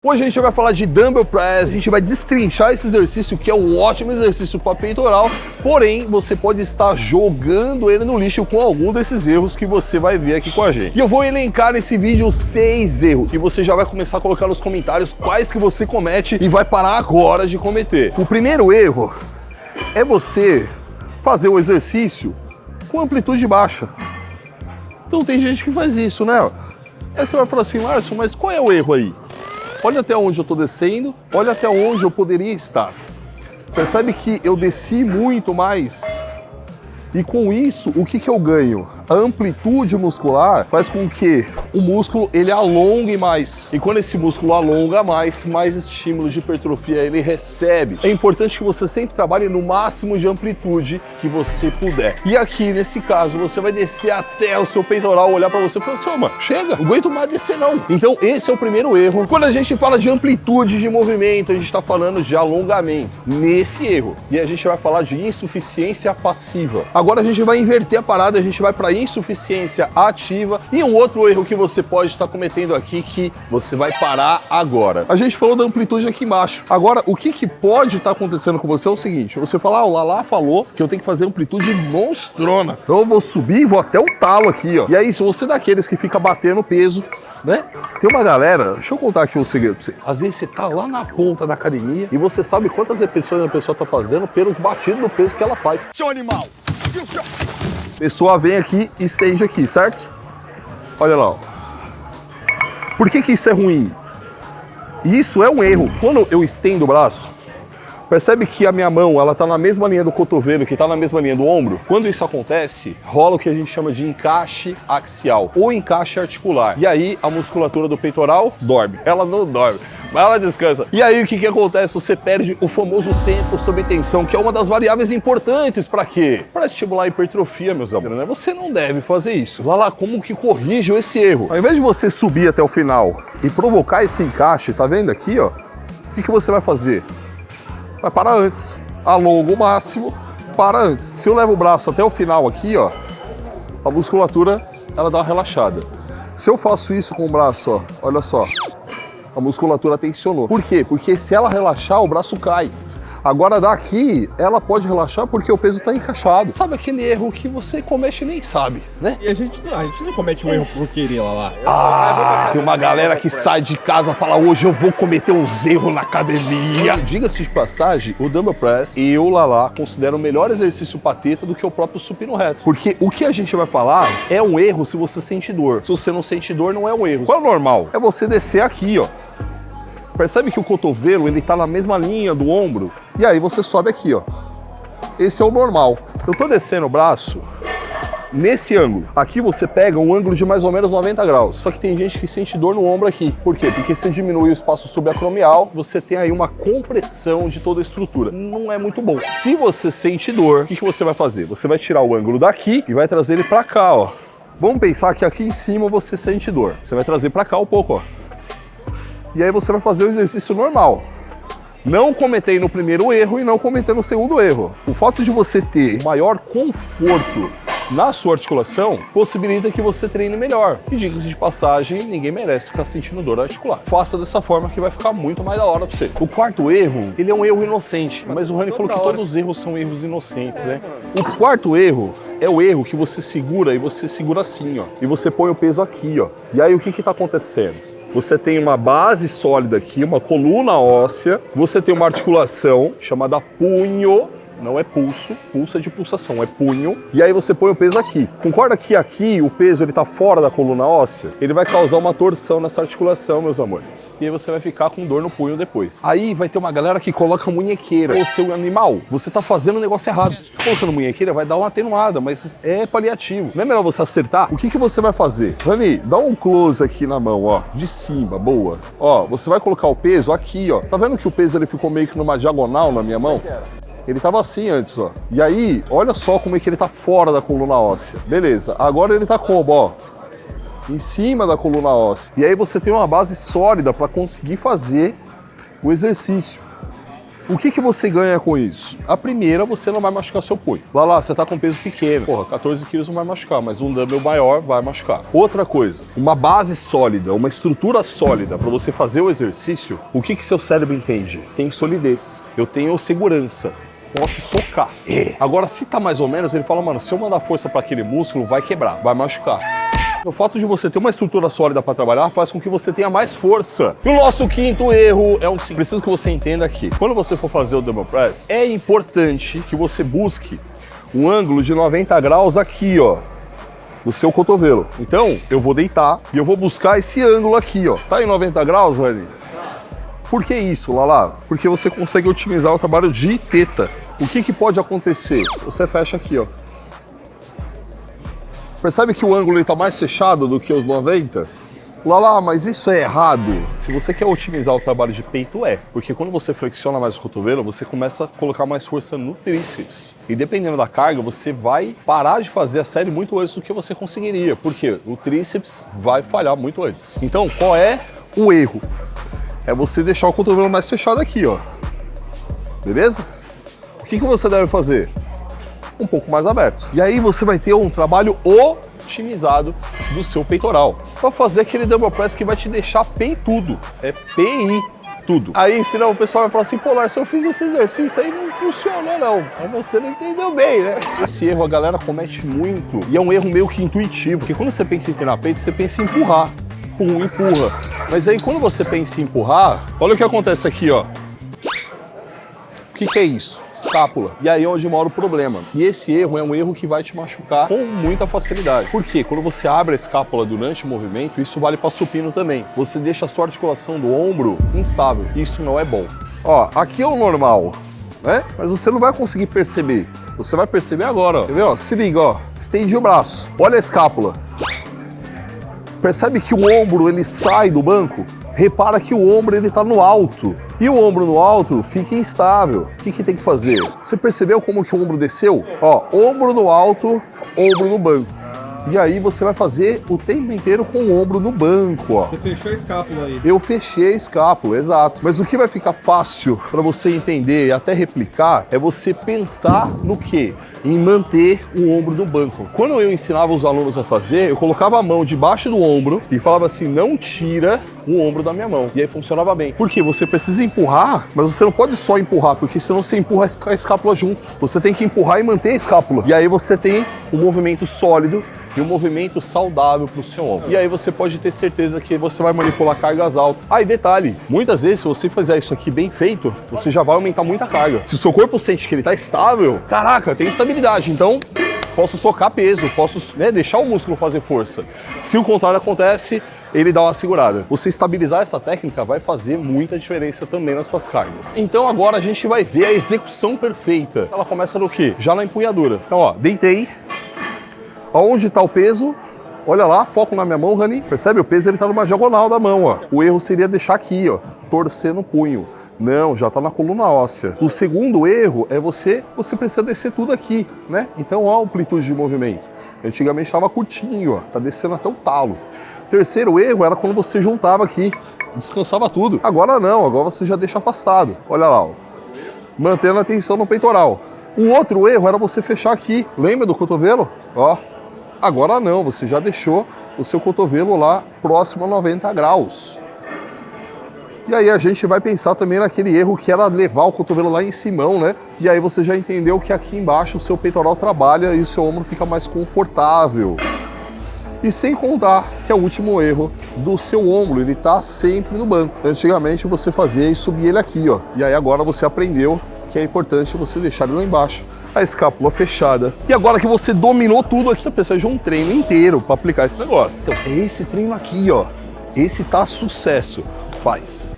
Hoje a gente vai falar de Dumbbell Press, a gente vai destrinchar esse exercício que é um ótimo exercício para peitoral, porém você pode estar jogando ele no lixo com algum desses erros que você vai ver aqui com a gente. E eu vou elencar nesse vídeo 6 erros, e você já vai começar a colocar nos comentários quais que você comete e vai parar agora de cometer. O primeiro erro é você fazer o exercício com amplitude baixa. Então tem gente que faz isso, né? Aí você vai falar assim, Márcio, mas qual é o erro aí? Olha até onde eu estou descendo, olha até onde eu poderia estar. Percebe que eu desci muito mais? E com isso, o que eu ganho? A amplitude muscular faz com que o músculo ele alongue mais. E quando esse músculo alonga mais estímulo de hipertrofia ele recebe. É importante que você sempre trabalhe no máximo de amplitude que você puder. E aqui, nesse caso, você vai descer até o seu peitoral, olhar para você e falar assim, mano, chega, não aguento mais descer não. Então esse é o primeiro erro. Quando a gente fala de amplitude de movimento, a gente está falando de alongamento. Nesse erro. E a gente vai falar de insuficiência passiva. Agora a gente vai inverter a parada, a gente vai para insuficiência ativa. E um outro erro que você pode estar cometendo aqui, que você vai parar agora. A gente falou da amplitude aqui embaixo. Agora, o que pode estar acontecendo com você é o seguinte, você fala, o Lala falou que eu tenho que fazer amplitude monstrona. Então eu vou subir e vou até o talo aqui, ó. E aí, se você é daqueles que fica batendo peso, né? Tem uma galera, deixa eu contar aqui um segredo pra vocês. Às vezes você tá lá na ponta da academia e você sabe quantas repetições a pessoa tá fazendo pelos batidos do peso que ela faz. Seu animal! A pessoa vem aqui e estende aqui, certo? Olha lá, ó. Por que isso é ruim? Isso é um erro. Quando eu estendo o braço, percebe que a minha mão, ela tá na mesma linha do cotovelo, que tá na mesma linha do ombro? Quando isso acontece, rola o que a gente chama de encaixe axial ou encaixe articular. E aí a musculatura do peitoral dorme. Ela não dorme, mas ela descansa. E aí o que acontece? Você perde o famoso tempo sob tensão, que é uma das variáveis importantes para quê? Para estimular a hipertrofia, meus amigos, né? Você não deve fazer isso. Lá, como que corrijo esse erro? Ao invés de você subir até o final e provocar esse encaixe, tá vendo aqui, ó? O que você vai fazer? Vai parar antes. Alonga o máximo, para antes. Se eu levo o braço até o final aqui, ó, a musculatura, ela dá uma relaxada. Se eu faço isso com o braço, ó, olha só, a musculatura tensionou. Por quê? Porque se ela relaxar, o braço cai. Agora daqui, ela pode relaxar porque o peso está encaixado. Sabe aquele erro que você comete e nem sabe, né? E a gente não comete um erro por querer lá. Tem uma galera que sai de casa e fala, hoje eu vou cometer uns erros na academia. Diga-se de passagem, o Dumbbell Press e o Lala consideram o melhor exercício pateta do que o próprio supino reto. Porque o que a gente vai falar é um erro se você sente dor. Se você não sente dor, não é um erro. Qual é o normal? É você descer aqui, ó. Percebe que o cotovelo, ele tá na mesma linha do ombro? E aí você sobe aqui, ó. Esse é o normal. Eu tô descendo o braço nesse ângulo. Aqui você pega um ângulo de mais ou menos 90 graus. Só que tem gente que sente dor no ombro aqui. Por quê? Porque você diminui o espaço subacromial, você tem aí uma compressão de toda a estrutura. Não é muito bom. Se você sente dor, o que você vai fazer? Você vai tirar o ângulo daqui e vai trazer ele pra cá, ó. Vamos pensar que aqui em cima você sente dor. Você vai trazer pra cá um pouco, ó. E aí você vai fazer o exercício normal. Não cometendo o primeiro erro e não cometendo o segundo erro. O fato de você ter maior conforto na sua articulação possibilita que você treine melhor. E diga-se de passagem, ninguém merece ficar sentindo dor articular. Faça dessa forma que vai ficar muito mais da hora pra você. O quarto erro, ele é um erro inocente. Mas o Rani falou que todos os erros são erros inocentes, né? O quarto erro é o erro que você segura e você segura assim, ó. E você põe o peso aqui, ó. E aí o que tá acontecendo? Você tem uma base sólida aqui, uma coluna óssea, você tem uma articulação chamada punho, não é pulso, pulso é de pulsação, é punho, e aí você põe o peso aqui. Concorda que aqui o peso ele tá fora da coluna óssea? Ele vai causar uma torção nessa articulação, meus amores. E aí você vai ficar com dor no punho depois. Aí vai ter uma galera que coloca munhequeira. Ô, seu animal, você tá fazendo o negócio errado. Colocando munhequeira vai dar uma atenuada, mas é paliativo. Não é melhor você acertar? O que você vai fazer? Rani, dá um close aqui na mão, ó, de cima, boa. Ó, você vai colocar o peso aqui, ó. Tá vendo que o peso ele ficou meio que numa diagonal na minha mão? Ele tava assim antes, ó. E aí, olha só como é que ele tá fora da coluna óssea. Beleza, agora ele tá como, ó? Em cima da coluna óssea. E aí você tem uma base sólida para conseguir fazer o exercício. O que que você ganha com isso? A primeira, você não vai machucar seu punho. Lá, você tá com peso pequeno. Porra, 14 quilos não vai machucar, mas um dumbbell maior vai machucar. Outra coisa, uma base sólida, uma estrutura sólida para você fazer o exercício, o que que seu cérebro entende? Tem solidez, eu tenho segurança. Posso socar. Agora, se tá mais ou menos, ele fala, mano, se eu mandar força para aquele músculo, vai quebrar, vai machucar. O fato de você ter uma estrutura sólida para trabalhar faz com que você tenha mais força. E o nosso quinto erro é preciso que você entenda aqui. Quando você for fazer o dumbbell press, é importante que você busque um ângulo de 90 graus aqui, ó, no seu cotovelo. Então, eu vou deitar e eu vou buscar esse ângulo aqui, ó. Tá em 90 graus, Rani? Por que isso, Lala? Porque você consegue otimizar o trabalho de teta. O que que pode acontecer? Você fecha aqui, ó. Percebe que o ângulo está mais fechado do que os 90? Lala, mas isso é errado. Se você quer otimizar o trabalho de peito, porque quando você flexiona mais o cotovelo, você começa a colocar mais força no tríceps. E dependendo da carga, você vai parar de fazer a série muito antes do que você conseguiria. Porque o tríceps vai falhar muito antes. Então, qual é o erro? É você deixar o cotovelo mais fechado aqui, ó. Beleza? O que que você deve fazer? Um pouco mais aberto. E aí você vai ter um trabalho otimizado do seu peitoral. Para fazer aquele dumbbell press que vai te deixar peitudo. É PI tudo. Aí senão o pessoal vai falar assim, pô, Lars, eu fiz esse exercício aí não funciona não. Mas você não entendeu bem, né? Esse erro a galera comete muito. E é um erro meio que intuitivo. Porque quando você pensa em treinar peito, você pensa em empurrar. Pum, empurra. Mas aí quando você pensa em empurrar, olha o que acontece aqui, ó. O que que é isso? Escápula. E aí é onde mora o problema. E esse erro é um erro que vai te machucar com muita facilidade. Por quê? Quando você abre a escápula durante o movimento, isso vale para supino também. Você deixa a sua articulação do ombro instável. Isso não é bom. Ó, aqui é o normal, né? Mas você não vai conseguir perceber. Você vai perceber agora, ó. Quer ver, ó? Se liga, ó. Estende o braço. Olha a escápula. Percebe que o ombro, ele sai do banco? Repara que o ombro, ele tá no alto. E o ombro no alto fica instável. O que que tem que fazer? Você percebeu como que o ombro desceu? Ó, ombro no alto, ombro no banco. E aí você vai fazer o tempo inteiro com o ombro no banco, ó. Você fechou a escápula aí. Eu fechei a escápula, exato. Mas o que vai ficar fácil para você entender e até replicar é você pensar no quê? Em manter o ombro no banco. Quando eu ensinava os alunos a fazer, eu colocava a mão debaixo do ombro e falava assim, não tira o ombro da minha mão. E aí funcionava bem. Porque você precisa empurrar, mas você não pode só empurrar, porque senão você empurra a escápula junto. Você tem que empurrar e manter a escápula. E aí você tem um movimento sólido e um movimento saudável para o seu ombro. E aí você pode ter certeza que você vai manipular cargas altas. Ah, e detalhe, muitas vezes se você fizer isso aqui bem feito, você já vai aumentar muita carga. Se o seu corpo sente que ele está estável, caraca, tem estabilidade, então posso socar peso, posso deixar o músculo fazer força. Se o contrário acontece, ele dá uma segurada. Você estabilizar essa técnica vai fazer muita diferença também nas suas cargas. Então agora a gente vai ver a execução perfeita. Ela começa no quê? Já na empunhadura. Então ó, deitei. Aonde está o peso? Olha lá, foco na minha mão, Rani. Percebe? O peso ele está numa diagonal da mão, ó. O erro seria deixar aqui, ó, torcer no punho. Não, já está na coluna óssea. O segundo erro é você precisa descer tudo aqui, né? Então, ó, a amplitude de movimento. Antigamente estava curtinho, ó, tá descendo até o talo. O terceiro erro era quando você juntava aqui, descansava tudo. Agora não, agora você já deixa afastado. Olha lá, ó. Mantendo a tensão no peitoral. O outro erro era você fechar aqui. Lembra do cotovelo? Ó. Agora não, você já deixou o seu cotovelo lá próximo a 90 graus. E aí a gente vai pensar também naquele erro que era levar o cotovelo lá em cima, né? E aí você já entendeu que aqui embaixo o seu peitoral trabalha e o seu ombro fica mais confortável. E sem contar que é o último erro do seu ombro, ele tá sempre no banco. Antigamente você fazia e subia ele aqui, ó. E aí agora você aprendeu que é importante você deixar ele lá embaixo. A escápula fechada. E agora que você dominou tudo aqui, você precisa de um treino inteiro para aplicar esse negócio. Então, é esse treino aqui, ó. Esse tá sucesso. Faz.